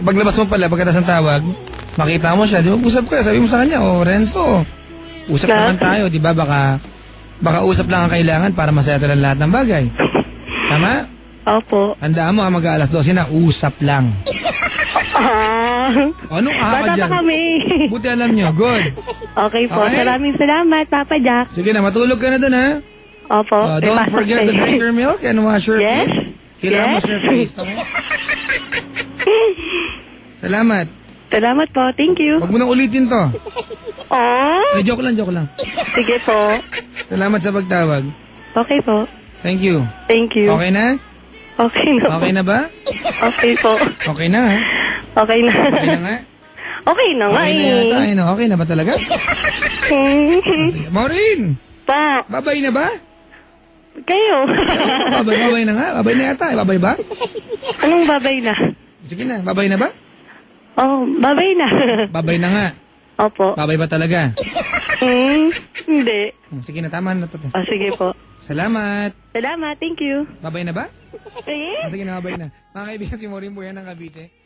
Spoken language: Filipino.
paglabas mo pala, pagkatapos ng tawag, makita mo siya, di ba, usap ka, sabi mo sa kanya, Renzo, usap naman tayo, di ba, baka usap lang ang kailangan para masaya lang lahat ng bagay. Tama? Opo. Tandaan mo, mag-aalas 12 na, usap lang. Anong bata dyan? pa kami. Buti alam nyo, good. Okay po, maraming salamat, Papa Jack. Sige na, matulog ka na dun, ha? Opo. Don't forget to drink your milk and wash your face. Kailangan mo your face, okay? Salamat. Salamat po, thank you. Huwag mo nang ulitin to. Joke lang. Sige po. Salamat sa pagtawag. Okay po. Thank you. Thank you. Okay na? Okay na. Okay na ba? Okay po. Okay na, ha? Okay na. Okay na nga? Okay na nga, Okay na yata, no? Okay na ba talaga? Sige. Maureen! Pa. Babay na ba? Kayo. Babay na nga. Babay na yata. Babay ba? Anong babay na? Sige na. Babay na ba? Babay na. Babay na nga. Opo. Babay ba talaga? Hindi. Sige na, tama na to. Sige po. Salamat. Salamat, thank you. Babay na ba? Sige. Sige na, babay na. Mga kaibigan, si Maureen po yan ng Cavite.